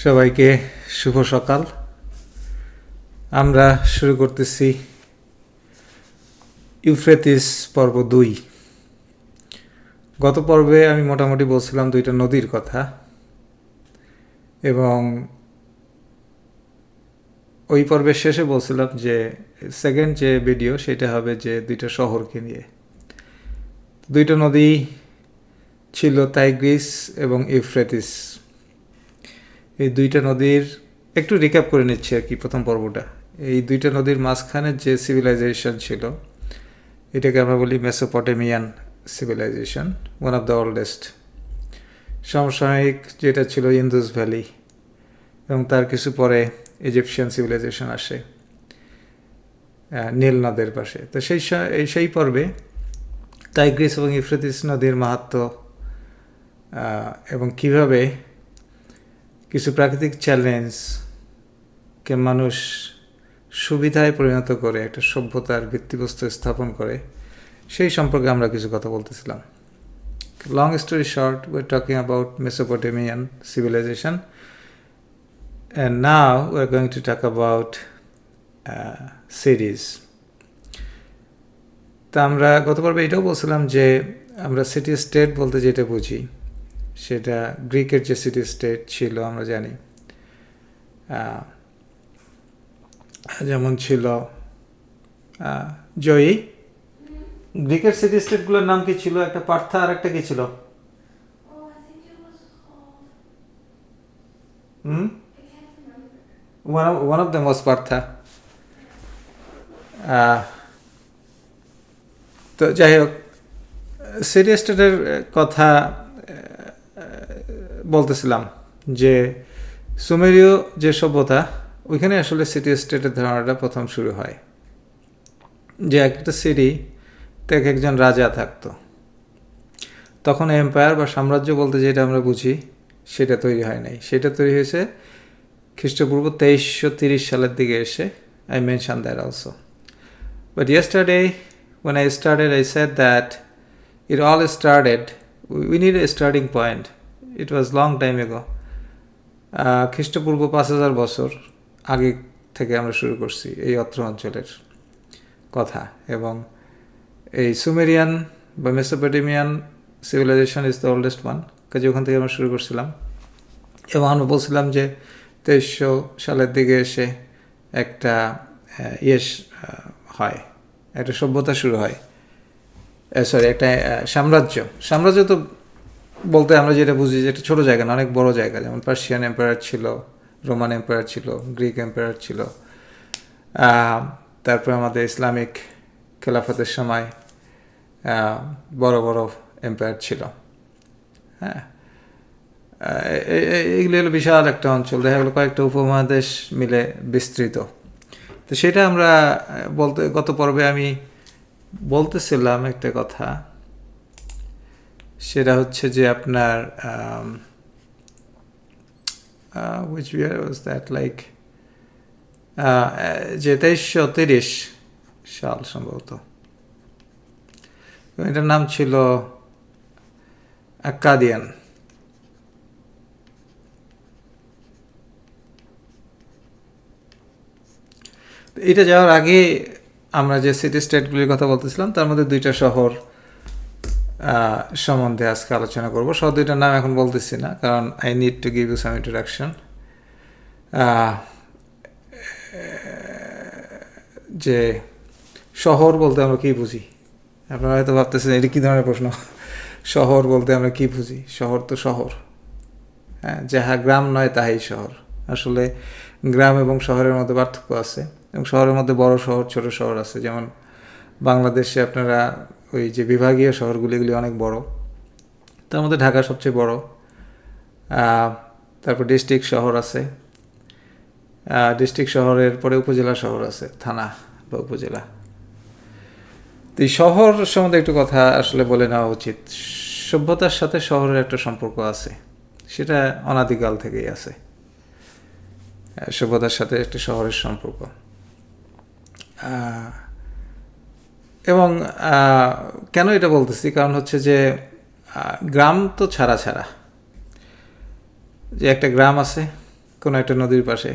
সবাইকে শুভ সকাল। আমরা শুরু করতেছি ইউফ্রেটিস পর্ব 2। গত পর্বে আমি মোটামুটি বলছিলাম দুইটা নদীর কথা, এবং ওই পর্বের শেষে বলছিলাম যে সেকেন্ড যে ভিডিও সেটা হবে যে দুইটা শহরকে নিয়ে। দুইটা নদী ছিল টাইগ্রিস এবং ইউফ্রেটিস। এই দুইটা নদীর একটু রিক্যাপ করে নিচ্ছি আর কি প্রথম পর্বটা। এই দুইটা নদীর মাঝখানে যে সিভিলাইজেশন ছিল এটাকে আমরা বলি Mesopotamian civilisation, one of the oldest. সমসাময়িক যেটা ছিল ইন্দুস ভ্যালি, এবং তার কিছু পরে ইজিপশিয়ান সিভিলাইজেশন আসে নীল নদের পাশে। তো সেই পর্বে টাইগ্রিস এবং ইউফ্রেটিস নদীর মাহাত্ম্য এবং কিভাবে কিছু প্রাকৃতিক চ্যালেঞ্জকে মানুষ সুবিধায় পরিণত করে একটা সভ্যতার ভিত্তিবস্তু স্থাপন করে, সেই সম্পর্কে আমরা কিছু কথা বলতেছিলাম। Long story short, we're talking about Mesopotamian civilization, and now we're going to talk about cities. তা আমরা গত পর্বে এটাও বলছিলাম যে আমরা সিটি স্টেট বলতে যেটা বুঝি সেটা গ্রিকের যে সিটি স্টেট ছিল আমরা জানি, যেমন ছিল জয়ী। গ্রিকের সিটি স্টেটগুলোর নাম কি ছিল? একটা পার্থা আর একটা কি ছিল? One of them was Partha. তো যাই হোক, সিটি স্টেটের কথা বলতেছিলাম যে সুমেরীয় যে সভ্যতা, ওইখানে আসলে সিটি স্টেটের ধারণাটা প্রথম শুরু হয়, যে একটা সিটি এক একজন রাজা থাকতো। তখন এম্পায়ার বা সাম্রাজ্য বলতে যেটা আমরা বুঝি সেটা তৈরি হয় নাই। সেটা তৈরি হয়েছে খ্রিস্টপূর্ব 2330 সালের দিকে এসে। I mentioned that also. But yesterday when I started, I said that it all started, we need a starting point. It was long time ago. খ্রিস্টপূর্ব 5000 বছর আগে থেকে আমরা শুরু করছি এই অত্র অঞ্চলের কথা, এবং এই সুমেরিয়ান বা Mesopotamian civilisation is the oldest one, কাজে ওখান থেকে আমরা শুরু করছিলাম। এবং আমরা বলছিলাম যে 2300 সালের দিকে এসে একটা হয়, একটা সভ্যতা শুরু হয়, একটা সাম্রাজ্য তো বলতে আমরা যেটা বুঝি যে একটা ছোটো জায়গা না, অনেক বড় জায়গা। যেমন পার্সিয়ান এম্পায়ার ছিল, রোমান এম্পায়ার ছিল, গ্রিক এম্পায়ার ছিল, তারপরে আমাদের ইসলামিক খেলাফতের সময় বড় বড় এম্পায়ার ছিল। হ্যাঁ, এগুলি হলো বিশাল একটা অঞ্চল, দেখা গেলো কয়েকটা উপমহাদেশ মিলে বিস্তৃত। তো সেটা আমরা গত পর্বে আমি বলতেছিলাম একটা কথা, সেটা হচ্ছে যে আপনার which year was that, like যে 2330 সাল সম্ভবত। এটার নাম ছিল আক্কাদিয়ান। এটা যাওয়ার আগে আমরা যে সিটি স্টেটগুলির কথা বলতেছিলাম তার মধ্যে দুইটা শহর সম্বন্ধে আজকে আলোচনা করব। সব দুইটার নাম এখন বলতেছি না, কারণ I need to give you some introduction. যে শহর বলতে আমরা কী বুঝি? আপনারা হয়তো ভাবতেছেন এটা কী ধরনের প্রশ্ন। শহর বলতে আমরা কী বুঝি? শহর তো শহর, হ্যাঁ, যাহা গ্রাম নয় তাহাই শহর। আসলে গ্রাম এবং শহরের মধ্যে পার্থক্য আছে, এবং শহরের মধ্যে বড় শহর ছোট শহর আছে। যেমন বাংলাদেশে আপনারা ওই যে বিভাগীয় শহরগুলিগুলি অনেক বড়, তার মধ্যে ঢাকা সবচেয়ে বড়। তারপর ডিস্ট্রিক্ট শহর আছে, ডিস্ট্রিক্ট শহরের পরে উপজেলা শহর আছে, থানা বা উপজেলা। তো এই শহর সম্বন্ধে একটু কথা আসলে বলে নেওয়া উচিত। সভ্যতার সাথে শহরের একটা সম্পর্ক আছে, সেটা অনাদিকাল থেকেই আছে। সভ্যতার সাথে একটা শহরের সম্পর্ক, এবং কেন এটা বলতেছি, কারণ হচ্ছে যে গ্রাম তো ছাড়া যে একটা গ্রাম আছে কোনো একটা নদীর পাশে,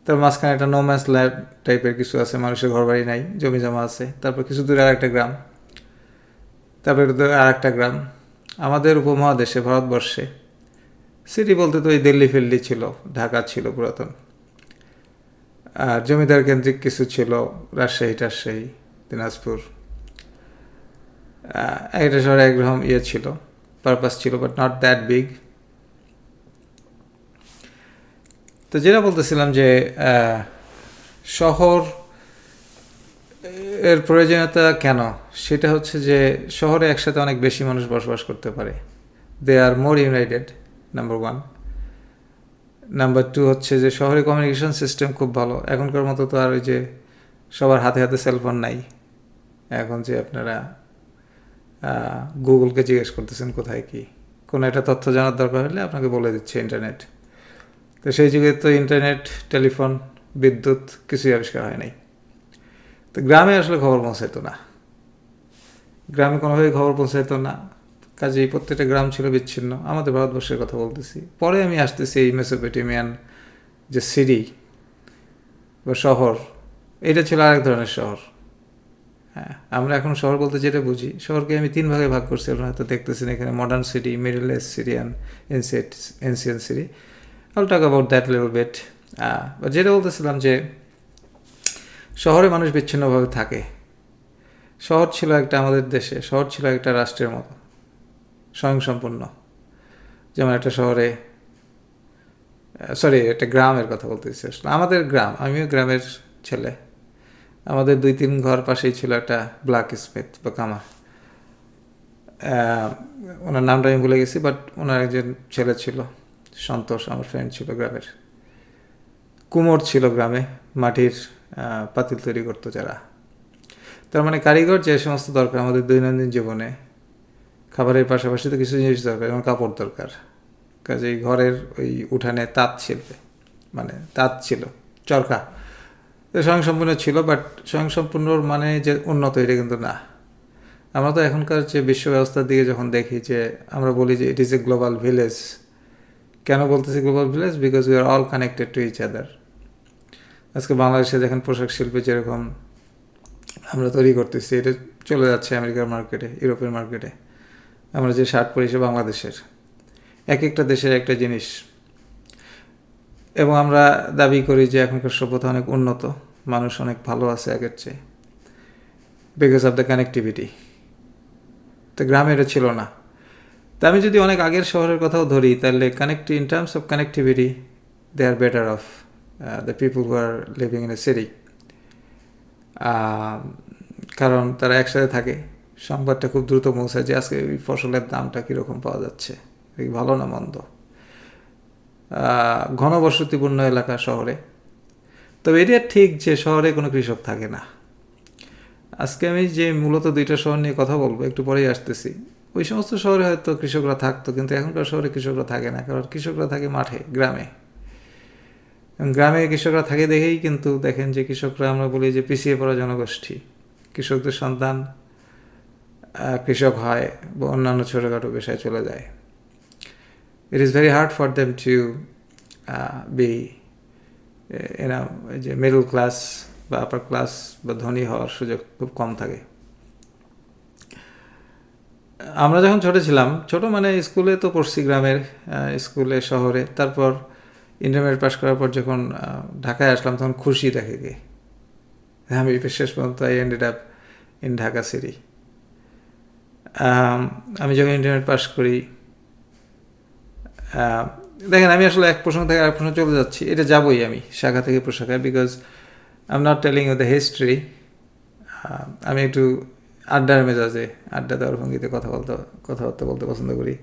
তার মাঝখানে একটা নোম্যান্স ল্যান্ড টাইপের কিছু আছে, মানুষের ঘরবাড়ি নাই, জমি জমা আছে। তারপর কিছু দূরে আর একটা গ্রাম, তারপর আর একটা গ্রাম। আমাদের উপমহাদেশে, ভারতবর্ষে সিটি বলতে তো এই দিল্লি ফিল্লি ছিল, ঢাকা ছিল পুরাতন, আর জমিদার কেন্দ্রিক কিছু ছিল, রাজশাহী টাজশাহী, দিনাজপুর। একটা শহরে একরকম ছিল, পারপাস ছিল, বাট নট দ্যাট বিগ। তো যেটা বলতেছিলাম যে শহর এর প্রয়োজনীয়তা কেন, সেটা হচ্ছে যে শহরে একসাথে অনেক বেশি মানুষ বসবাস করতে পারে। দে আর মোর ইউনাইটেড, নাম্বার 1। নাম্বার 2 হচ্ছে যে শহরে কমিউনিকেশন সিস্টেম খুব ভালো। এখনকার মতো তো আর ওই যে সবার হাতে হাতে সেলফোন নাই। এখন যে আপনারা গুগলকে জিজ্ঞেস করতেছেন কোথায় কি, কোনো একটা তথ্য জানার দরকার হলে আপনাকে বলে দিচ্ছে ইন্টারনেট। তো সেই যুগে তো ইন্টারনেট, টেলিফোন, বিদ্যুৎ কিছুই আবিষ্কার হয় নাই। তো গ্রামে আসলে খবর পৌঁছাইতো না, গ্রামে কোনোভাবেই খবর পৌঁছাইতো না, কাজেই প্রত্যেকটা গ্রাম ছিল বিচ্ছিন্ন। আমাদের ভারতবর্ষের কথা বলতেছি, পরে আমি আসতেছি এই মেসোপটেমিয়ান যে সিটি বা শহর, এটা ছিল আরেক ধরনের শহর। হ্যাঁ, আমরা এখন শহর বলতে যেটা বুঝি, শহরকে আমি 3 ভাগে ভাগ করছি, আপনারা হয়তো দেখতেছেন এখানে: modern city, middle age city and ancient city. I'll talk about that little bit. But যেটা বলতেছিলাম যে শহরে মানুষ বিচ্ছিন্নভাবে থাকে। শহর ছিল একটা, আমাদের দেশে শহর ছিল একটা রাষ্ট্রের মতো স্বয়ংসম্পূর্ণ। যেমন একটা শহরে, একটা গ্রামের কথা বলতেছি আসলে, আমাদের গ্রাম, আমিও গ্রামের ছেলে। আমাদের 2-3 ঘর পাশেই ছিল একটা ব্ল্যাক স্মিথ বা কামার। ওনার নামটা আমি ভুলে গেছি, বাট ওনার একজন ছেলে ছিল সন্তোষ, আমার ফ্রেন্ড ছিল গ্রামের। কুমোর ছিল গ্রামে, মাটির পাতিল তৈরি করতো যারা। তার মানে কারিগর যে সমস্ত দরকার আমাদের দৈনন্দিন জীবনে, খাবারের পাশাপাশি তো কিছু জিনিস দরকার, যেমন কাপড় দরকার। কাজেই ঘরের ওই উঠানে তাঁত শিল্পে, মানে তাঁত ছিল, চরকা স্বয়ংসম্পূর্ণ ছিল। বাট স্বয়ংসম্পূর্ণর মানে যে উন্নত, এটা কিন্তু না। আমরা তো এখনকার যে বিশ্ব ব্যবস্থার দিকে যখন দেখি, যে আমরা বলি যে it is a global village. কেন বলতেছি global village? Because we are all connected to each other. আজকে বাংলাদেশে দেখেন পোশাক শিল্পে যেরকম আমরা তৈরি করতেছি, এটা চলে যাচ্ছে আমেরিকার মার্কেটে, ইউরোপের মার্কেটে। আমরা যে শার্ট পরি সে বাংলাদেশের, এক একটা দেশের একটা জিনিস। এবং আমরা দাবি করি যে এখনকার সভ্যতা অনেক উন্নত, মানুষ অনেক ভালো আছে আগের চেয়ে, বিকজ অফ দ্য কানেক্টিভিটি। তো গ্রামে এটা ছিল না। তা আমি যদি অনেক আগের শহরের কথাও ধরি, তাহলে in terms of connectivity they are better off the people who are living in a city. কারণ তারা একসাথে থাকে, সংবাদটা খুব দ্রুত পৌঁছায় যে আজকে ওই ফসলের দামটা কীরকম পাওয়া যাচ্ছে, ভালো না মন্দ। ঘনবসতিপূর্ণ এলাকা শহরে। তবে এটা ঠিক যে শহরে কোনো কৃষক থাকে না। আজকে আমি যে মূলত 2টা শহর নিয়ে কথা বলবো, একটু পরেই আসতেছি, ওই সমস্ত শহরে হয়তো কৃষকরা থাকতো, কিন্তু এখনকার শহরে কৃষকরা থাকে না। কারণ কৃষকরা থাকে মাঠে, গ্রামে। গ্রামে কৃষকরা থাকে দেখেই কিন্তু দেখেন যে কৃষকরা, আমরা বলি যে পিছিয়ে পড়া জনগোষ্ঠী। কৃষকদের সন্তান কৃষক হয় বা অন্যান্য ছোটোখাটো পেশায় চলে যায়। It is very hard for them to be যে মিডল ক্লাস বা আপার ক্লাস বা ধনী হওয়ার সুযোগ খুব কম থাকে। আমরা যখন ছোটো ছিলাম, ছোটো মানে স্কুলে তো পড়ছি গ্রামের স্কুলে, শহরে। তারপর ইন্টারমিডিয়েট পাস করার পর যখন ঢাকায় আসলাম, তখন খুশি দেখে গে আমি শেষ পর্যন্ত I ended up in Dhaka city. আমি যখন ইন্টারমিডিয়েট পাস করি, দেখেন আমি আসলে এক প্রসঙ্গ থেকে আরেক প্রসঙ্গ চলে যাচ্ছি, এটা যাবই আমি শাখা থেকে প্রশাখায়, because I am not telling you the history. আমি একটু আড্ডার মেজাজে, আড্ডা দেওয়ার ভঙ্গিতে কথাবার্তা বলতে পছন্দ করি।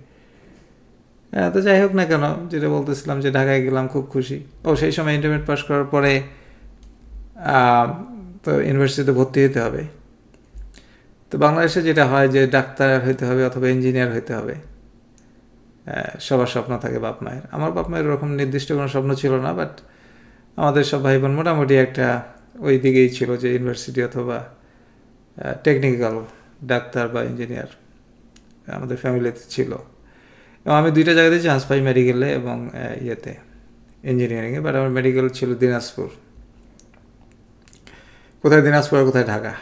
তো যাই হোক না কেন, যেটা বলতেছিলাম যে ঢাকায় গেলাম, খুব খুশি। সেই সময় ইন্টারমিডিয়েট পাস করার পরে তো ইউনিভার্সিটিতে ভর্তি হতে হবে। তো বাংলাদেশে যেটা হয় যে ডাক্তার হইতে হবে অথবা ইঞ্জিনিয়ার হইতে হবে, সবার স্বপ্ন থাকে বাপ মায়ের। আমার বাপ মায়ের ওরকম নির্দিষ্ট কোনো স্বপ্ন ছিল না, বাট আমাদের সব ভাই বোন মোটামুটি একটা ওই দিকেই ছিল যে ইউনিভার্সিটি অথবা টেকনিক্যাল, ডাক্তার বা ইঞ্জিনিয়ার আমাদের ফ্যামিলিতে ছিল। এবং আমি 2টা জায়গাতেই চান্স পাই, মেডিকেলে এবং ইয়েতে ইঞ্জিনিয়ারিংয়ে, বাট আমার মেডিকেল ছিল দিনাজপুর। কোথায় দিনাজপুর আর কোথায় ঢাকা,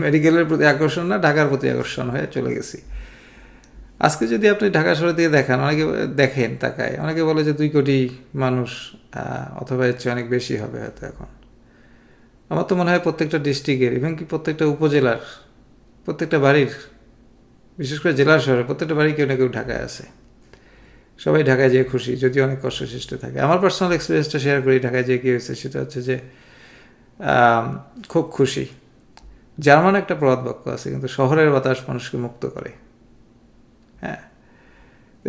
মেডিকেলের প্রতি আকর্ষণ না ঢাকার প্রতি আকর্ষণ হয়ে চলে গেছি। আজকে যদি আপনি ঢাকা শহর দিয়ে দেখান, অনেকে দেখেন তাকায়, অনেকে বলে যে 2 কোটি মানুষ, অথবা এর চেয়ে অনেক বেশি হবে হয়তো এখন। আমার তো মনে হয় প্রত্যেকটা ডিস্ট্রিক্টের, ইভেন কি প্রত্যেকটা উপজেলার, প্রত্যেকটা বাড়ির, বিশেষ করে জেলা শহরে প্রত্যেকটা বাড়ি কেউ না কেউ ঢাকায় আছে। সবাই ঢাকায় যেয়ে খুশি, যদি অনেক কষ্টসৃষ্ট থাকে। আমার পার্সোনাল এক্সপিরিয়েন্সটা শেয়ার করি, ঢাকায় যেয়ে কী হয়েছে সেটা হচ্ছে যে খুব খুশি। জার্মান একটা প্রবাদ বাক্য আছে, কিন্তু শহরের বাতাস মানুষকে মুক্ত করে। হ্যাঁ,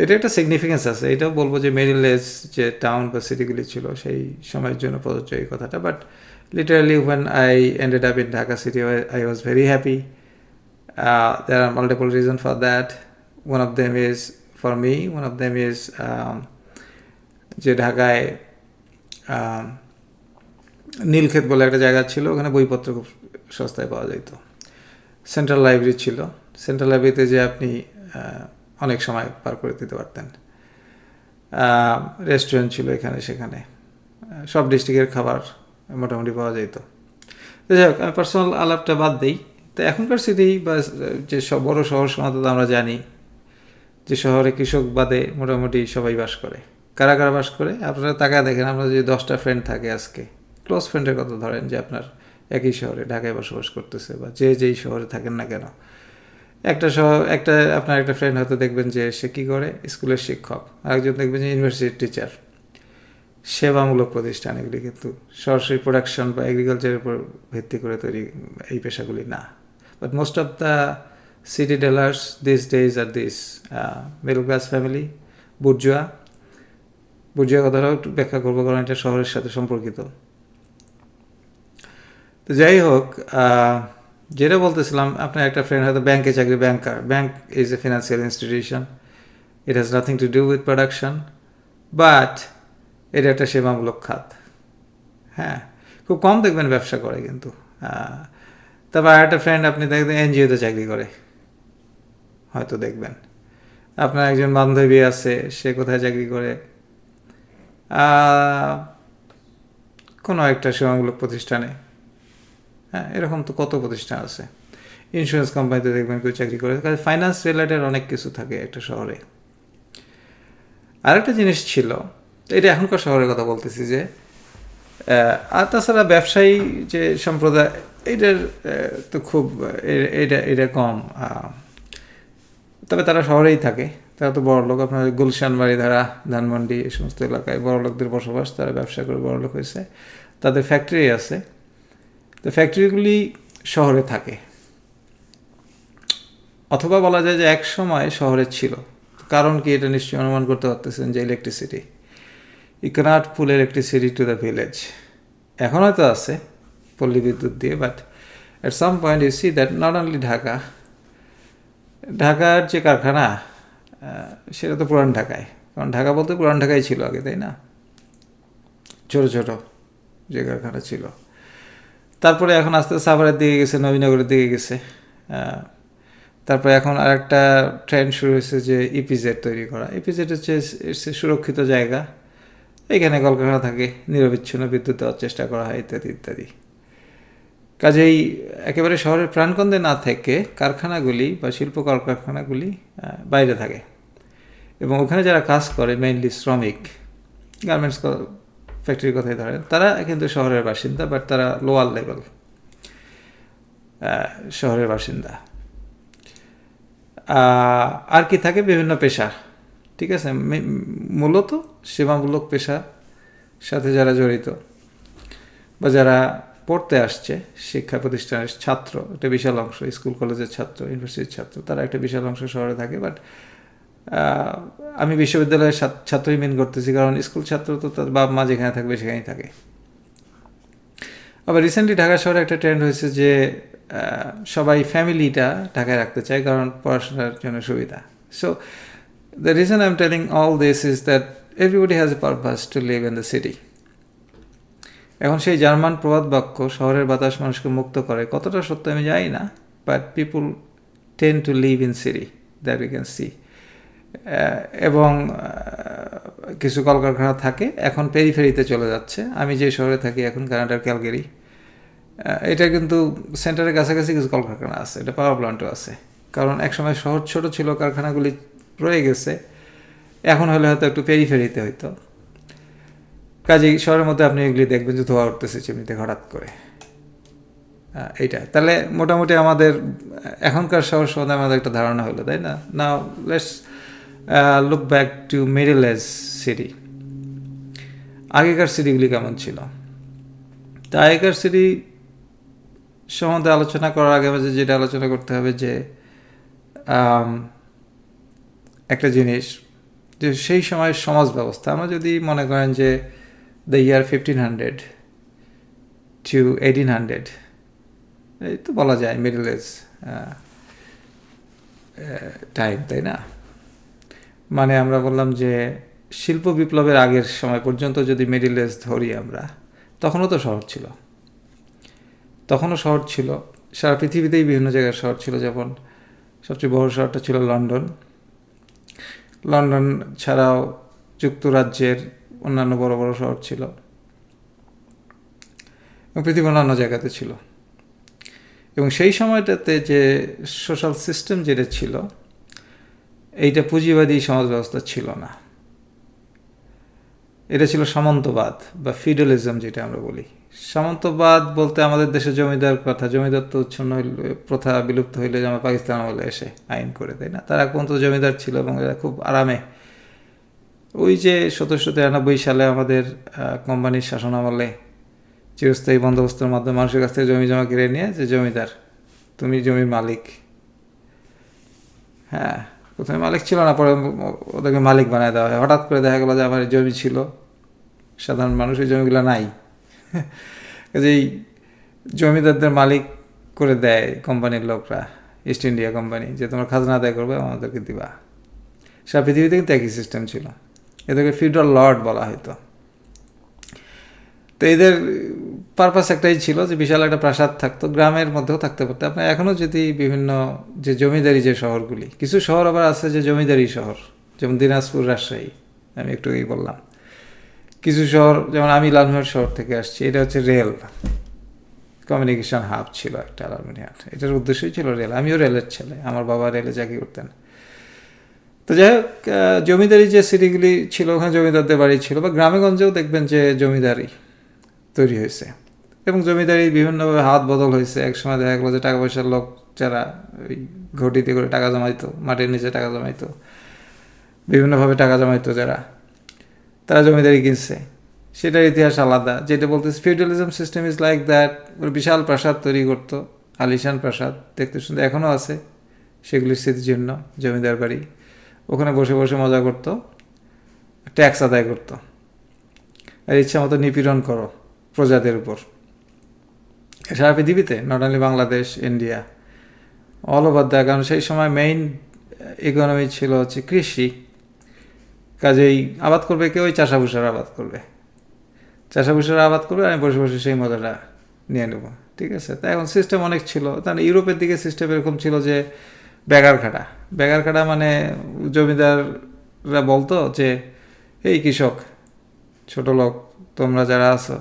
এটা একটা সিগনিফিকেন্স আছে। এটাও বলবো যে মিডল এজ যে টাউন বা সিটিগুলি ছিল সেই সময়ের জন্য প্রযোজ্য এই কথাটা। But literally when I ended up in Dhaka city, I was very happy. There are multiple reasons for that. One of them is, for me, যে ঢাকায় নীলক্ষেত বলে একটা জায়গা ছিল, ওখানে বইপত্র খুব সস্তায় পাওয়া যেত। সেন্ট্রাল লাইব্রেরি ছিল, সেন্ট্রাল লাইব্রেরিতে যে আপনি অনেক সময় পার করে দিতে পারতেন। রেস্টুরেন্ট ছিল এখানে সেখানে, সব ডিস্ট্রিক্টের খাবার মোটামুটি পাওয়া যেত। তো যাই হোক, আমি পার্সোনাল আলাপটা বাদ দিই। তো এখনকার সিটি বা যে সব বড়ো শহর সমাজত আমরা জানি যে শহরে কৃষক বাদে মোটামুটি সবাই বাস করে। কারা কারা বাস করে আপনারা তাকায় দেখেন। আমরা যে 10টা ফ্রেন্ড থাকে আজকে, ক্লোজ ফ্রেন্ডের কথা ধরেন, যে আপনার একই শহরে ঢাকায় বসবাস করতেছে, বা যেই শহরে থাকেন না কেন, আপনার একটা ফ্রেন্ড হয়তো দেখবেন যে সে কী করে, স্কুলের শিক্ষক, আরেকজন দেখবেন যে ইউনিভার্সিটির টিচার। সেবামূলক প্রতিষ্ঠান এগুলি, কিন্তু সরাসরি প্রোডাকশন বা এগ্রিকালচারের উপর ভিত্তি করে তৈরি এই পেশাগুলি না। But most of the city dwellers these days are this middle class family, বুর্জুয়া কথাটাও একটু ব্যাখ্যা করবো, কারণ এটা শহরের সাথে সম্পর্কিত। তো যাই হোক, যেটা বলতেছিলাম, আপনার একটা ফ্রেন্ড হয়তো ব্যাংকে চাকরি, bank is a financial institution, it has nothing to do with production, but এটা একটা সেবামূলক খাত। হ্যাঁ, খুব কম দেখবেন ব্যবসা করে, কিন্তু তারপর আর একটা ফ্রেন্ড আপনি দেখবেন এনজিওতে চাকরি করে, হয়তো দেখবেন। আপনার একজন বান্ধবী আছে, সে কোথায় চাকরি করে, কোনো একটা সেবামূলক প্রতিষ্ঠানে। হ্যাঁ, এরকম তো কত প্রতিষ্ঠান আছে। ইন্স্যুরেন্স কোম্পানিতে দেখবেন কেউ চাকরি করে, কারণ ফাইন্যান্স রিলেটেড অনেক কিছু থাকে একটা শহরে। আরেকটা জিনিস ছিল, এটা এখনকার শহরের কথা বলতেছি, যে আর তাছাড়া ব্যবসায়ী যে সম্প্রদায়, এটার তো খুব এটা কম, তবে তারা শহরেই থাকে, তারা তো বড় লোক। আপনার গুলশান, বাড়িধারা, ধানমন্ডি, এই সমস্ত এলাকায় বড় লোকদের বসবাস, তারা ব্যবসা করে বড় লোক হয়েছে, তাদের ফ্যাক্টরি আছে। তো ফ্যাক্টরিগুলি শহরে থাকে, অথবা বলা যায় যে এক সময় শহরে ছিল। কারণ কি, এটা নিশ্চয়ই অনুমান করতে পারতেছেন যে electricity, you cannot pull electricity to the village. এখন হয়তো আছে পল্লী বিদ্যুৎ দিয়ে, but at some point you see that not only ঢাকার যে কারখানা, সেটা তো পুরান ঢাকায়, কারণ ঢাকা বলতে পুরান ঢাকায় ছিল আগে, তাই না? ছোটো ছোটো যে কারখানা ছিল, তারপরে এখন আস্তে আস্তে সাভারের দিকে গেছে, নবীনগরের দিকে গেছে। তারপরে এখন আরেকটা ট্রেন্ড শুরু হয়েছে যে ইপিজেড তৈরি করা। ইপিজেড হচ্ছে সুরক্ষিত জায়গা, এখানে কলকারখানা থাকে, নিরবিচ্ছিন্ন বিদ্যুৎ দেওয়ার চেষ্টা করা হয়, ইত্যাদি ইত্যাদি। কাজেই একেবারে শহরের প্রাণকেন্দ্রে না থেকে কারখানাগুলি বা শিল্প কলকারখানাগুলি বাইরে থাকে, এবং ওখানে যারা কাজ করে, মেইনলি শ্রমিক, গার্মেন্টস ফ্যাক্টরির কথাই ধরেন, তারা কিন্তু শহরের বাসিন্দা, বাট তারা লোয়ার লেভেল শহরের বাসিন্দা। আর কি থাকে, বিভিন্ন পেশা, ঠিক আছে, মূলত সেবামূলক পেশার সাথে যারা জড়িত বা যারা পড়তে আসছে, শিক্ষা প্রতিষ্ঠানের ছাত্র, একটা বিশাল অংশ, স্কুল কলেজের ছাত্র, ইউনিভার্সিটির ছাত্র, তারা একটা বিশাল অংশ শহরে থাকে। বাট আমি বিশ্ববিদ্যালয়ের ছাত্রই মেন করতেছি, কারণ স্কুল ছাত্র তো তার বাপ মা যেখানে থাকবে সেখানেই থাকে। আবার রিসেন্টলি ঢাকা শহরে একটা ট্রেন্ড হয়েছে যে সবাই ফ্যামিলিটা ঢাকায় রাখতে চায়, কারণ পড়াশোনার জন্য সুবিধা। So the reason I am telling all this is that everybody has a purpose to live in the city. এখন সেই জার্মান প্রবাদ বাক্য, শহরের বাতাস মানুষকে মুক্ত করে, কতটা সত্য আমি জানি না, but people ten two live in city, that we can see. এবং কিছু কলকারখানা থাকে, এখন পেরিফেরিতে চলে যাচ্ছে। আমি যে শহরে থাকি এখন, কানাডার ক্যালগেরি, এটা কিন্তু সেন্টারের কাছাকাছি কিছু কলকারখানা আছে, এটা পাওয়ার প্ল্যান্টও আছে। কারণ একসময় শহর ছোট ছিল, কারখানাগুলি রয়ে গেছে, এখন হলে হয়তো একটু পেরিফেরিতে হইতো। কাজেই শহরের মধ্যে আপনি এগুলি দেখবেন যে ধোয়া উঠতেছে চিমনিতে হঠাৎ করে। এইটা তাহলে মোটামুটি আমাদের এখনকার শহর সম্বন্ধে আমাদের একটা ধারণা হলো, তাই না? Now let's look back to middle age city. আগেকার সিটিগুলি কেমন ছিল? তা আগেকার সিটি সম্বন্ধে আলোচনা করার আগে যেটা আলোচনা করতে হবে যে একটা জিনিস, যে সেই সময়ের সমাজ ব্যবস্থা, আমরা যদি মনে করেন যে দ্য ইয়ার 1500 to 1800, এই তো বলা যায় মিডল এজ টাইম, তাই না? মানে আমরা বললাম যে শিল্প বিপ্লবের আগের সময় পর্যন্ত যদি মিডল এজ ধরি আমরা, তখনও তো শহর ছিল, তখনও শহর ছিল, সারা পৃথিবীতেই বিভিন্ন জায়গার শহর ছিল। যেমন সবচেয়ে বড় শহরটা ছিল লন্ডন। লন্ডন ছাড়াও যুক্তরাজ্যের অন্যান্য বড় বড় শহর ছিল, এবং পৃথিবীর অন্যান্য জায়গাতে ছিল। এবং সেই সময়টাতে যে সোশ্যাল সিস্টেম যেটা ছিল, এইটা পুঁজিবাদী সমাজ ব্যবস্থা ছিল না, এটা ছিল সামন্তবাদ বা ফিউডালিজম যেটা আমরা বলি। সামন্তবাদ বলতে আমাদের দেশে জমিদার কথা, জমিদার তো উচ্ছন্ন হইলে, প্রথা বিলুপ্ত হইলে যেমন পাকিস্তান আমলে এসে আইন করে, তাই না? তার এক পর্যন্ত জমিদার ছিল এবং এরা খুব আরামে, ওই যে 1793 সালে আমাদের কোম্পানির শাসন আমলে চিরস্থায়ী বন্দোবস্তের মাধ্যমে মানুষের কাছ থেকে জমি জমা কিনে নিয়ে, যে জমিদার, তুমি জমির মালিক। হ্যাঁ, প্রথমে মালিক ছিল না, পরে ওদেরকে মালিক বানায় দেওয়া হয়। হঠাৎ করে দেখা গেলো যে আমার জমি ছিল, সাধারণ মানুষ ওই জমিগুলো নাই, কাজেই জমিদারদের মালিক করে দেয় কোম্পানির লোকরা, ইস্ট ইন্ডিয়া কোম্পানি, যে তোমার খাজনা আদায় করবে, আমাদেরকে দিবা। সারা পৃথিবীতে কিন্তু একই সিস্টেম ছিল, এদেরকে ফিউডাল লর্ড বলা হতো। তো এদের পারপাস একটাই ছিল যে বিশাল একটা প্রাসাদ থাকতো, গ্রামের মধ্যেও থাকতে পারতো। আপনার এখনও যদি বিভিন্ন যে জমিদারি যে শহরগুলি, কিছু শহর আবার আছে যে জমিদারি শহর, যেমন দিনাজপুর, রাজশাহী, আমি একটু বললাম। কিছু শহর, যেমন আমি লালমনিরহাট শহর থেকে আসছি, এটা হচ্ছে রেল কমিউনিকেশন হাব ছিল একটা লালমনিরহাট, এটার উদ্দেশ্যই ছিল রেল। আমিও রেলের ছেলে, আমার বাবা রেলে চাকরি করতেন। তো যাই হোক, জমিদারি যে সিটিগুলি ছিল, ওখানে জমিদারদের বাড়ি ছিল, বা গ্রামেগঞ্জেও দেখবেন যে জমিদারি তৈরি হয়েছে, এবং জমিদারি বিভিন্নভাবে হাত বদল হয়েছে। একসময় দেখা গেলো যে টাকা পয়সার লোক যারা ওই ঘটিতে করে টাকা জমাইতো, মাটির নিচে টাকা জমাইতো, বিভিন্নভাবে টাকা জমাইতো যারা, তারা জমিদারি কিনছে, সেটার ইতিহাস আলাদা। যেটা বলতেছে feudalism system is like that. বিশাল প্রাসাদ তৈরি করতো, আলিশান প্রাসাদ, দেখতে সুন্দর, এখনও আছে সেগুলির স্মৃতির জন্য জমিদার বাড়ি। ওখানে বসে বসে মজা করতো, ট্যাক্স আদায় করতো, আর ইচ্ছা মতো নিপীড়ন করো প্রজাদের উপর। সারা পৃথিবীতে, not only Bangladesh, India, all over the. কারণ সেই সময় মেইন ইকোনমি ছিল হচ্ছে কৃষি। কাজেই আবাদ করবে কেউ, ওই চাষাভুষার আবাদ করবে, চাষাভুষার আবাদ করবে, আমি বসে বসে সেই মজাটা নিয়ে নেব, ঠিক আছে? তাই এখন সিস্টেম অনেক ছিল। তাহলে ইউরোপের দিকে সিস্টেম এরকম ছিল যে বেগার খাটা, বেগার খাটা মানে জমিদাররা বলতো যে এই কৃষক, ছোট লোক, তোমরা যারা আছো,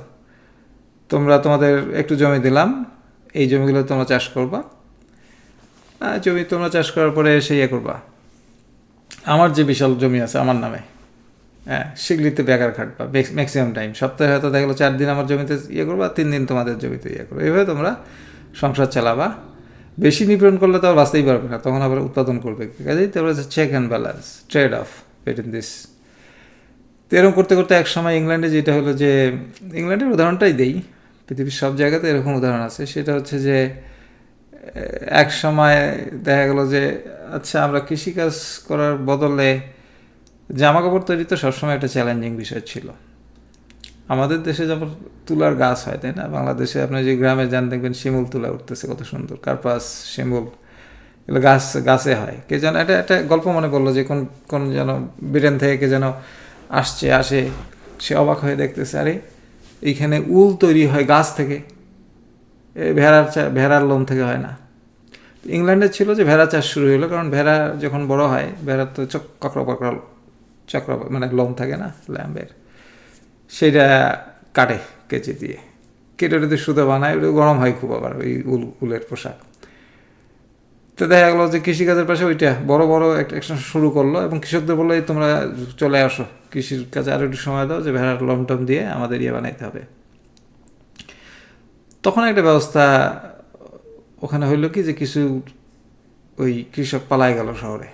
তোমরা, তোমাদের একটু জমি দিলাম, এই জমিগুলো তোমরা চাষ করবা, জমি তোমরা চাষ করার পরে এসে করবা, আমার যে বিশাল জমি আছে আমার নামে, হ্যাঁ, সেগুলিতে বেকার খাটবা ম্যাক্সিমাম টাইম। সপ্তাহে হয়তো দেখা গেলো 4 দিন আমার জমিতে করবা, 3 দিন তোমাদের জমিতে করবো, এইভাবে তোমরা সংসার চালাবা। বেশি নিপীড়ন করলে তো আর বাঁচতেই পারবে না, তখন আবার উৎপাদন করবে। কাজেই তারপরে check and balance, trade off between this. তো এরকম করতে করতে এক সময় ইংল্যান্ডে যেটা হলো, যে ইংল্যান্ডের উদাহরণটাই দেই, পৃথিবীর সব জায়গাতে এরকম উদাহরণ আছে। সেটা হচ্ছে যে এক সময় দেখা গেলো যে আচ্ছা, আমরা কৃষিকাজ করার বদলে জামা কাপড় তৈরি তো সবসময় একটা চ্যালেঞ্জিং বিষয় ছিল। আমাদের দেশে যেমন তুলার গাছ হয়, তাই না? বাংলাদেশে আপনি যে গ্রামে যান দেখবেন শিমুল তুলা উঠতেছে, কত সুন্দর, কার্পাস, শিমুল, এগুলো গাছে হয়। কে যেন একটা গল্প মনে পড়লো, যে কোন যেন ব্রিটেন থেকে কে যেন আসে, সে অবাক হয়ে দেখতেছে, আরে এইখানে উল তৈরি হয় গাছ থেকে, ভেড়ার লোম থেকে হয় না। ইংল্যান্ডে ছিল যে ভেড়া চাষ শুরু হলো, কারণ ভেড়া যখন বড় হয়, ভেড়ার তো ককড়া চক্র মানে লোম থাকে না ল্যাম্বের, সেটা কাটে কেচি দিয়ে, কেটে ওটাতে সুতো বানায়, ওটা গরম হয় খুব আবার ওই উলের পোশাক। তো দেখা গেলো যে কৃষিকাজের পাশে ওইটা বড় বড় একটা শুরু করলো, এবং কৃষকদের বললো তোমরা চলে আসো কৃষির কাজে আরও একটু সময় দাও, যে ভেড়ার লোম টম দিয়ে আমাদের বানাইতে হবে। তখন একটা ব্যবস্থা ওখানে হইলো কি, যে কিছু ওই কৃষক পালায় গেল শহরে,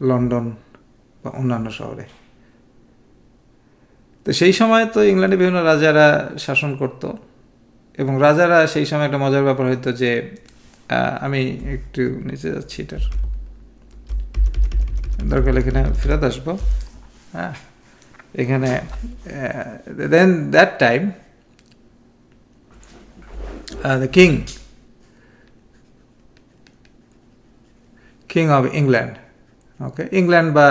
লন্ডন বা অন্যান্য শহরে। তো সেই সময় তো ইংল্যান্ডে বিভিন্ন রাজারা শাসন করত, এবং রাজারা সেই সময় একটা মজার ব্যাপার হইতো যে, আমি একটু নিচে যাচ্ছি, এটার দরকার এখানে ফেরত আসবো। হ্যাঁ, এখানে then that time the king of England, okay, England বা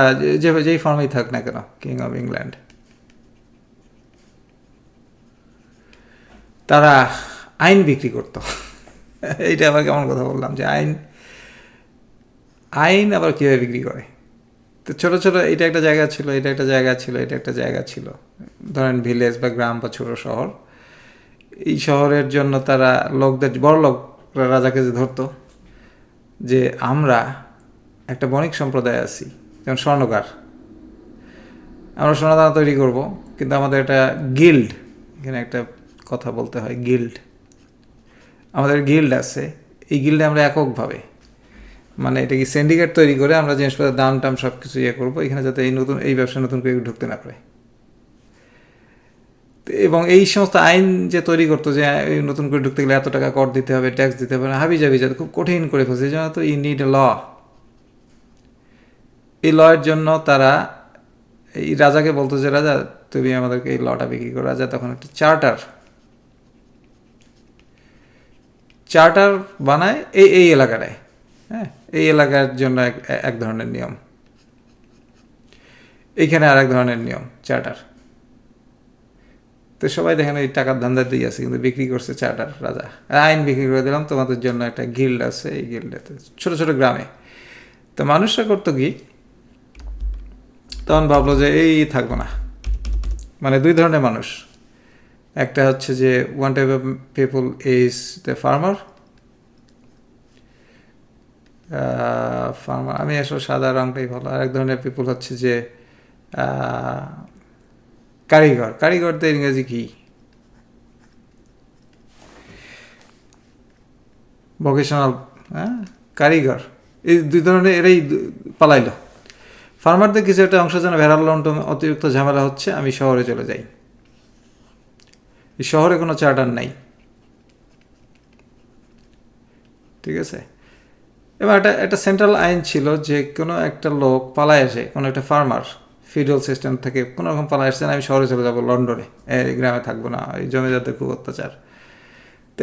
যেই ফর্মেই থাক না কেন, কিং অফ ইংল্যান্ড, তারা আইন বিক্রি করত। এইটা আবার কেমন কথা বললাম, যে আইন আবার কীভাবে বিক্রি করে। তো ছোটো ছোটো, এটা একটা জায়গা ছিল, এটা একটা জায়গা ছিল, এটা একটা জায়গা ছিল, ধরেন ভিলেজ বা গ্রাম বা ছোটো শহর। এই শহরের জন্য তারা লোকদের, বড় লোকরা রাজাকে যে ধরতো, যে আমরা একটা বণিক সম্প্রদায় আছি, যেমন স্বর্ণকার, আমরা সোনাদানা তৈরি করব, কিন্তু আমাদের একটা গিল্ড, এখানে একটা কথা বলতে হয়, গিল্ড, আমাদের গিল্ড আছে, এই গিল্ডে আমরা এককভাবে, মানে এটা কি সিন্ডিকেট তৈরি করে আমরা জিনিসপত্রের দাম টাম সব কিছু করবো এখানে, যাতে এই ব্যবসা নতুন করে ঢুকতে না পারে। এবং এই সমস্ত আইন যে তৈরি করতো, যে নতুন করে ঢুকতে গেলে এত টাকা কর দিতে হবে, ট্যাক্স দিতে হবে, হাবি যাবি, যাতে খুব কঠিন করে ফেলছে। এই জন্য তো ইউ নিড এ ল। এই লয়ের জন্য তারা এই রাজাকে বলতো যে, রাজা তুমি আমাদেরকে এই লটা বিক্রি করো। রাজা তখন একটা চার্টার বানায় এই এলাকাটায়। হ্যাঁ, এই এলাকার জন্য এক ধরনের নিয়ম, এইখানে আর এক ধরনের নিয়ম, চার্টার। তো সবাই দেখেন এই টাকার ধান্দা দিয়ে আছে, কিন্তু বিক্রি করছে চার্টার রাজা। আইন বিক্রি করে দিলাম, তোমাদের জন্য একটা গিল্ড আছে, এই গিল্ডেতে ছোটো ছোটো গ্রামে। তো মানুষরা করতো কি, তখন ভাবলো যে এই থাকবো না, মানে দুই ধরনের মানুষ। একটা হচ্ছে যে one type of people is the farmer, আমি আসলে সাদা রঙটাই ভালো। আর এক ধরনের পিপল হচ্ছে যে কারিগর। কারিগরদের ইংরেজি কি, ভোকেশনাল, হ্যাঁ, কারিগর। এই দুই ধরনের এরাই পালাইলো। ফার্মারদের কিছু একটা অংশ যেন ভেড়ার লন্টন অতিরিক্ত ঝামেলা হচ্ছে, আমি শহরে চলে যাই। এই শহরে কোনো চার্টার নাই, ঠিক আছে। এবার একটা সেন্ট্রাল আইন ছিল, যে কোনো একটা লোক পালায় আসে, কোনো একটা ফার্মার ফিউডাল সিস্টেম থেকে কোনো রকম পালায় আসছেন, আমি শহরে চলে যাবো, লন্ডনে, এই গ্রামে থাকবো না, এই জমিদারদের খুব অত্যাচার। তো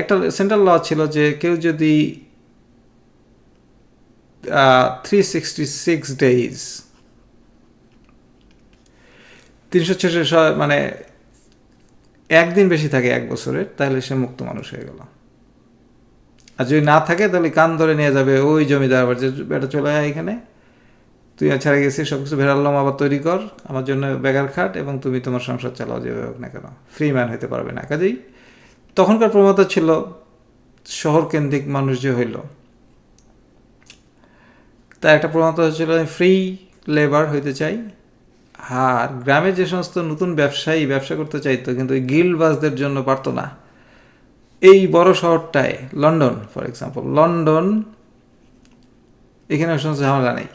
একটা সেন্ট্রাল ল ছিল, যে কেউ যদি 366 days, 366, মানে একদিন বেশি থাকে এক বছরের, তাহলে সে মুক্ত মানুষ হয়ে গেল। আর যদি না থাকে, তাহলে কান ধরে নিয়ে যাবে ওই জমিদার, আবার যে বেটা চলে আয় এখানে, তুই ছাড়া গেছিস, সব কিছু ভেড়াল্লাম, আবার তৈরি কর, আমার জন্য বেগার খাট, এবং তুমি তোমার সংসার চালাও যেভাবে হোক না কেন, ফ্রি ম্যান হইতে পারবে না। কাজেই তখনকার প্রবণতা ছিল, শহর কেন্দ্রিক মানুষ যে হইল, তা একটা প্রবণতা হচ্ছিল ফ্রি লেবার হইতে চাই। আর গ্রামে যে সমস্ত নতুন ব্যবসায়ী ব্যবসা করতে চাইতো, কিন্তু ওই গিল্ডবাজদের জন্য পারতো না। এই বড় শহরটায়, লন্ডন ফর এক্সাম্পল, লন্ডন, এখানে সমস্ত ঝামেলা নেই।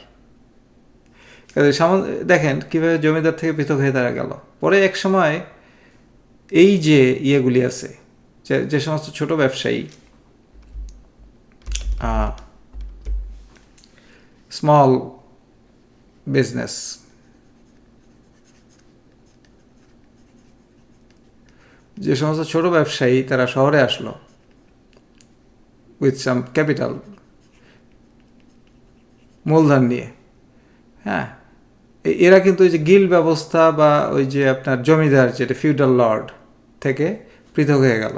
দেখেন কীভাবে জমিদার থেকে পৃথক হয়ে তারা গেল। পরে এক সময় এই যে ইয়েগুলি আছে, যে সমস্ত ছোট ব্যবসায়ী, স্মল বিজনেস, যে সমস্ত ছোট ব্যবসায়ী, তারা শহরে আসলো উইথ সাম ক্যাপিটাল, মূলধন নিয়ে। হ্যাঁ, এরা কিন্তু ওই যে গিল্ড ব্যবস্থা বা ওই যে আপনার জমিদার, যেটা ফিউডাল লর্ড থেকে পৃথক হয়ে গেল,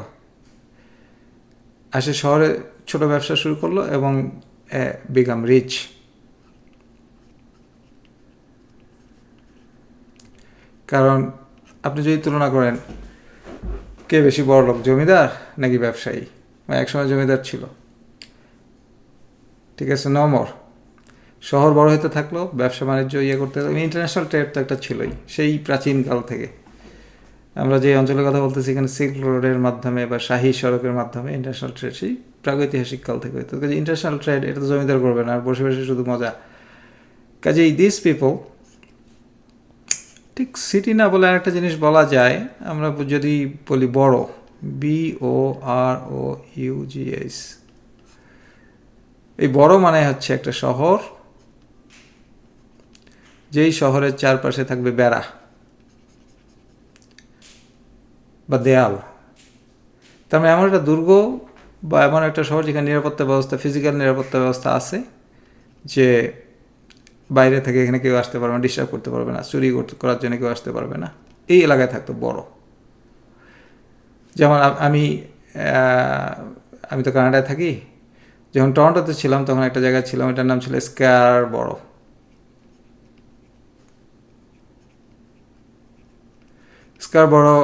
আসে শহরে ছোট ব্যবসা শুরু করলো, এবং বিকাম রিচ। কারণ আপনি যদি তুলনা করেন কে বেশি বড় লোক, জমিদার নাকি ব্যবসায়ী, একসময় জমিদার ছিল, ঠিক আছে, নমর শহর বড় হতে থাকলো, ব্যবসা বাণিজ্য করতে থাকলো, ইন্টারন্যাশনাল ট্রেড তো একটা ছিলই সেই প্রাচীনকাল থেকে। আমরা যে অঞ্চলের কথা বলতেছি এখানে সিল্ক রোডের মাধ্যমে বা শাহী সড়কের মাধ্যমে ইন্টারন্যাশনাল ট্রেড সেই প্রাগৈতিহাসিক কাল থেকে হতো। কাজে ইন্টারন্যাশনাল ট্রেড এটা তো জমিদার করবে না, আর বসে বসে শুধু মজা। কাজেই দিস পিপল, ঠিক সিটি না বলে আরেকটা জিনিস বলা যায়, আমরা যদি বলি বড়, BOROUGH, এই বড় মানে হচ্ছে একটা শহর যেই শহরের চারপাশে থাকবে বেড়া বা দেয়াল। তার মানে এমন একটা দুর্গ বা এমন একটা শহর যেখানে নিরাপত্তা ব্যবস্থা, ফিজিক্যাল নিরাপত্তা ব্যবস্থা আছে, যে বাইরে থেকে এখানে কেউ আসতে পারবে না, ডিস্টার্ব করতে পারবে না, চুরি করার জন্য কেউ আসতে পারবে না। এই এলাকায় থাকতো বড়। যেমন আমি তো কানাডায় থাকি, যখন টরন্টোতে ছিলাম তখন একটা জায়গায় ছিলাম, এটার নাম ছিল স্কারবরো। স্কারবরো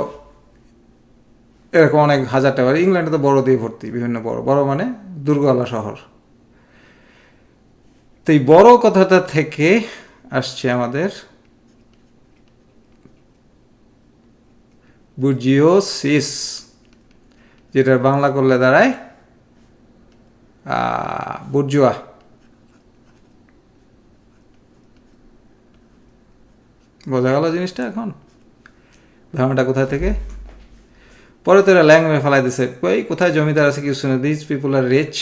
এরকম অনেক হাজারটা বাড়ি, ইংল্যান্ডে তো বড় দিয়ে ভর্তি, বিভিন্ন বড় বড় মানে দুর্গওয়ালা শহর। তো এই বড় কথাটা থেকে আসছে আমাদের বুর্জিওসিস, যেটার বাংলা করলে দাঁড়ায় বুর্জুয়া। বোঝা গেল জিনিসটা? এখন ধারণাটা কোথায় থেকে? পরে তো এরা ল্যাঙ্গুয়ে ফেলাই দিছে, কই কোথায় জমিদার আছে কিছু শুনে, this people are rich,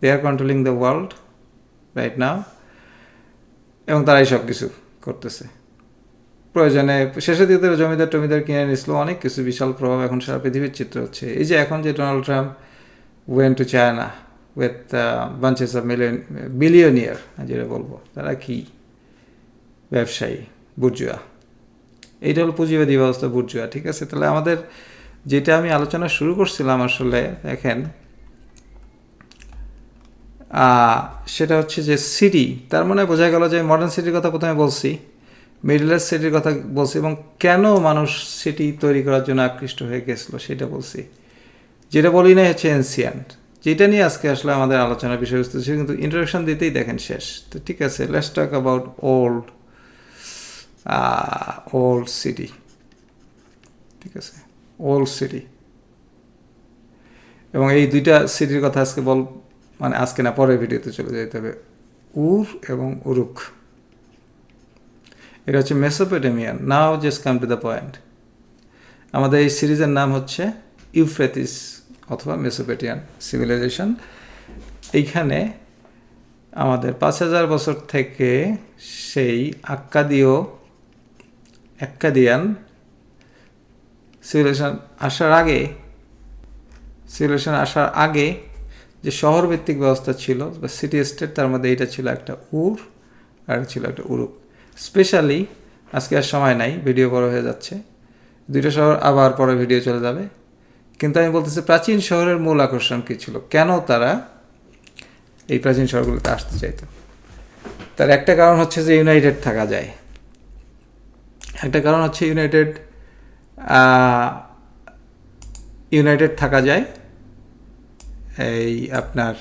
they are controlling the world right now, এবং তারাই সব কিছু করতেছে। প্রয়োজনে শেষের দিকে জমিদার টমিদার কিনে নিয়েছিল, অনেক কিছু বিশাল প্রভাব এখন সারা পৃথিবীর চিত্র হচ্ছে। এই যে এখন যে Donald Trump went to China with বাঞ্চেস of billionaire, যেটা বলবো, তারা কি ব্যবসায়ী, বুর্জুয়া। এইটা হলো পুঁজিবাদী ব্যবস্থা, বুর্জুয়া, ঠিক আছে। তাহলে আমাদের যেটা আমি আলোচনা শুরু করছিলাম আসলে দেখেন, সেটা হচ্ছে যে সিটি, তার মানে বোঝা গেল যে মডার্ন সিটির কথা প্রথমে বলছি, মিডল ইস্ট সিটির কথা বলছি, এবং কেন মানুষ সিটি তৈরি করার জন্য আকৃষ্ট হয়ে গেছিলো সেটা বলছি। যেটা বলি না হচ্ছে এনসিয়েন্ট, যেটা নিয়ে আজকে আসলে আমাদের আলোচনার বিষয়বস্তু ছিল, কিন্তু ইন্ট্রোডাকশন দিতেই দেখেন শেষ। তো ঠিক আছে, let's talk about old city, ঠিক আছে, ওল্ড সিটি। এবং এই দুইটা সিটির কথা আজকে মানে আজকে না, পরের ভিডিওতে চলে যেতে হবে। উর এবং উরুক, এটা হচ্ছে Mesopotamian. Now just come to the point. আমাদের এই সিরিজের নাম হচ্ছে ইউফ্রেটিস অথবা মেসোপটেমিয়ান সিভিলাইজেশন। এইখানে আমাদের 5000 বছর থেকে সেই আক্কাদিয়ান সিভিলাইজেশন আসার আগে যে শহরভিত্তিক ব্যবস্থা ছিল বা সিটি স্টেট, তার মধ্যে এইটা ছিল একটা উর আর ছিল একটা উরুক। স্পেশালি আজকে আর সময় নাই, ভিডিও বড় হয়ে যাচ্ছে, দুইটা শহর আবার পরে ভিডিও চলে যাবে। কিন্তু আমি বলতেছি প্রাচীন শহরের মূল আকর্ষণ কী ছিল, কেন তারা এই প্রাচীন শহরগুলোতে আসতে চাইতো। তার একটা কারণ হচ্ছে যে ইউনাইটেড থাকা যায়, একটা কারণ হচ্ছে ইউনাইটেড থাকা যায়। এই আপনার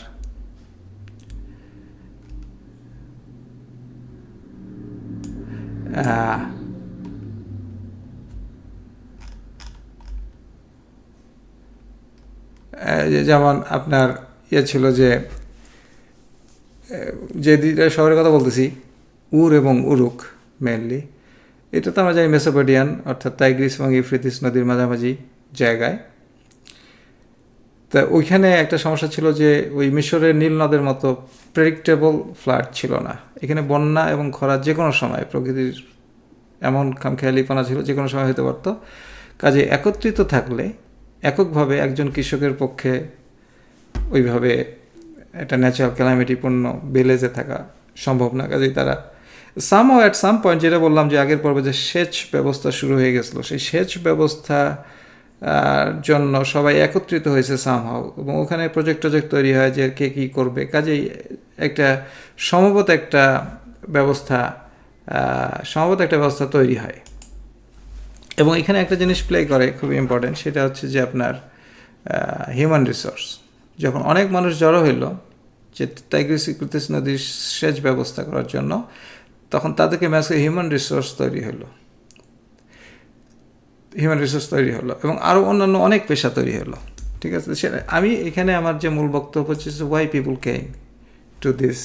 যেমন আপনার ছিল যে দুইটা শহরের কথা বলতেছি, উর এবং উরুক মেনলি, এটা তো আমরা জানি মেসোপটেমিয়ান, অর্থাৎ টাইগ্রিস এবং ইউফ্রেটিস নদীর মাঝামাঝি জায়গায়। তা ওইখানে একটা সমস্যা ছিল যে ওই মিশরের নীল নদের মতো প্রেডিক্টেবল ফ্লাড ছিল না। এখানে বন্যা এবং খরা যে কোনো সময়, প্রকৃতির এমন খামখেয়ালিপনা ছিল, যে কোনো সময় হতে পারত। কাজে একত্রিত থাকলে এককভাবে একজন কৃষকের পক্ষে ওইভাবে একটা ন্যাচারাল ক্যালামিটিপূর্ণ ভিলেজে থাকা সম্ভব না। কাজেই তারা অ্যাট সাম পয়েন্ট, যেটা বললাম যে আগের পর্বে যে সেচ ব্যবস্থা শুরু হয়ে গেছিলো, সেই সেচ ব্যবস্থা জন্য সবাই একত্রিত হয়েছে সামহাও, এবং ওখানে প্রজেক্ট তৈরি হয় যে কে কী করবে। কাজেই একটা সম্ভবত একটা ব্যবস্থা তৈরি হয়। এবং এখানে একটা জিনিস প্লে করে খুবই ইম্পর্টেন্ট, সেটা হচ্ছে যে আপনার হিউম্যান রিসোর্স। যখন অনেক মানুষ জড়ো হইল যে টাইগ্রিস ইউফ্রেটিস নদীর সেচ ব্যবস্থা করার জন্য, তখন তাদেরকে ম্যাসকে হিউম্যান রিসোর্স তৈরি হলো, এবং আরও অন্যান্য অনেক পেশা তৈরি হলো। ঠিক আছে, সেটা আমি এখানে আমার যে মূল বক্তব্য হচ্ছে why people came to this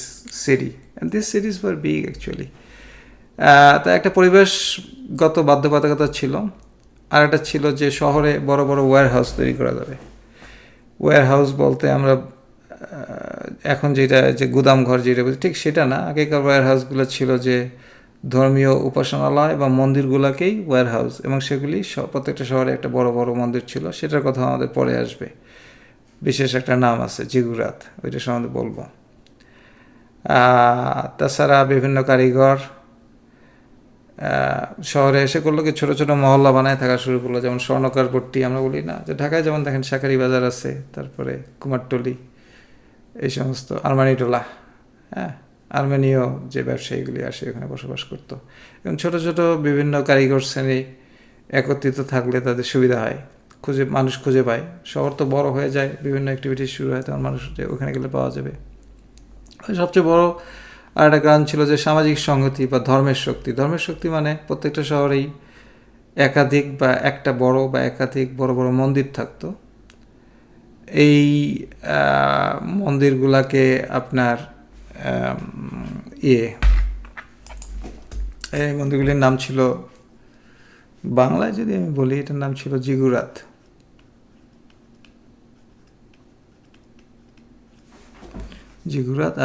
city, and this cities for big actually. তা একটা পরিবেশগত বাধ্যবাধকতা ছিল, আর একটা ছিল যে শহরে বড় বড় ওয়্যার হাউস তৈরি করা যাবে। ওয়্যার হাউস বলতে আমরা এখন যেটা যে গুদামঘর যেটা বলছি, ঠিক সেটা না। আগেকার ওয়্যার হাউসগুলো ছিল যে ধর্মীয় উপাসনালয় বা মন্দিরগুলোকেই ওয়্যার হাউস, এবং সেগুলি প্রত্যেকটা শহরে একটা বড় বড় মন্দির ছিল। সেটার কথা আমাদের পরে আসবে, বিশেষ একটা নাম আছে জিগুরাত, ওইটা সম্বন্ধে বলবো। তাছাড়া বিভিন্ন কারিগর শহরে এসে করলো কি ছোটো ছোটো মহল্লা বানায় থাকা শুরু করলো, যেমন স্বর্ণকারপট্টি আমরা বলি না, যে ঢাকায় যেমন দেখেন শাঁখারি বাজার আছে, তারপরে কুমারটলি, এই সমস্ত আরমানিটোলা, হ্যাঁ, আর্মেনীয় যে ব্যবসায়ীগুলি আসে এখানে বসবাস করতো। এবং ছোটো ছোটো বিভিন্ন কারিগর শ্রেণী একত্রিত থাকলে তাদের সুবিধা হয়, মানুষ খুঁজে পায়। শহর তো বড় হয়ে যায়, বিভিন্ন অ্যাক্টিভিটি শুরু হয়, তখন মানুষ ওখানে গেলে পাওয়া যাবে। সবচেয়ে বড় আর একটা কারণ ছিল যে সামাজিক সংহতি বা ধর্মের শক্তি। ধর্মের শক্তি মানে প্রত্যেকটা শহরেই একাধিক বা একটা বড় বা একাধিক বড় বড় মন্দির থাকতো। এই মন্দিরগুলাকে আপনার এই মন্দিরগুলির নাম ছিল, বাংলায় যদি আমি বলি, এটার নাম ছিল জিগুরাত।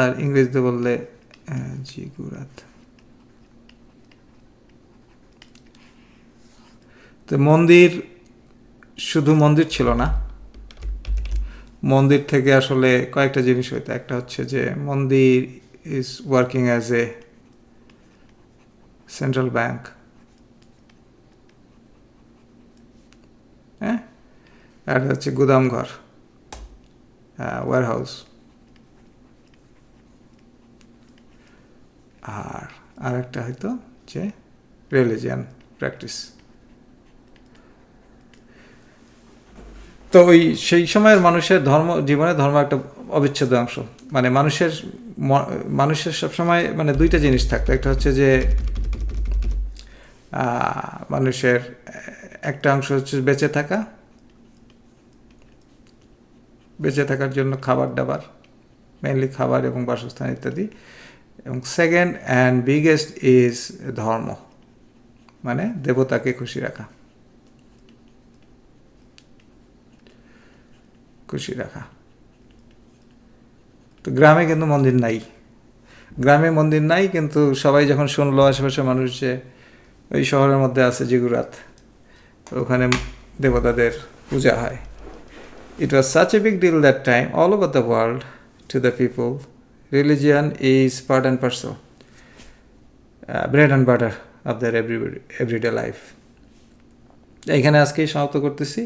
আর ইংরেজিতে বললে জিগুরাত। তো মন্দির শুধু মন্দির ছিল না, মন্দির থেকে আসলে কয়েকটা জিনিস হইতো। একটা হচ্ছে যে মন্দির is working as a central bank, হ্যাঁ, আর হচ্ছে গুদামঘর, ওয়্যার হাউস, আর একটা হয়তো যে রিলিজিয়ান প্র্যাকটিস। তো ওই সেই সময়ের মানুষের জীবনে ধর্ম একটা অবিচ্ছেদ্য অংশ। মানে মানুষের সবসময় মানে দুইটা জিনিস থাকতো। একটা হচ্ছে যে মানুষের একটা অংশ হচ্ছে বেঁচে থাকার জন্য খাবার দাবার, মেইনলি খাবার এবং বাসস্থান ইত্যাদি। এবং সেকেন্ড অ্যান্ড বিগেস্ট ইজ ধর্ম, মানে দেবতাকে খুশি রাখা। তো গ্রামে কিন্তু মন্দির নাই, কিন্তু সবাই যখন শুনলো আশেপাশের মানুষ যে ওই শহরের মধ্যে আছে জিগুরাত, ওখানে দেবতাদের পূজা হয়। It was such a big deal that time all over the world to the people. Religion is part and parcel, bread and butter of their everyday life. এখানে আজকেই সমাপ্ত করতেছি,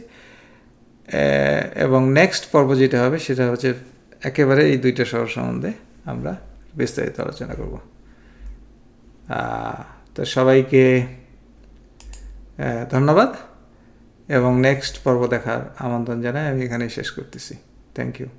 এবং নেক্সট পর্ব যেটা হবে সেটা হচ্ছে একেবারে এই দুইটা শহর সম্বন্ধে আমরা বিস্তারিত আলোচনা করব। তো সবাইকে ধন্যবাদ, এবং নেক্সট পর্ব দেখার আমন্ত্রণ জানাই আমি এখানেই শেষ করতেছি। Thank you.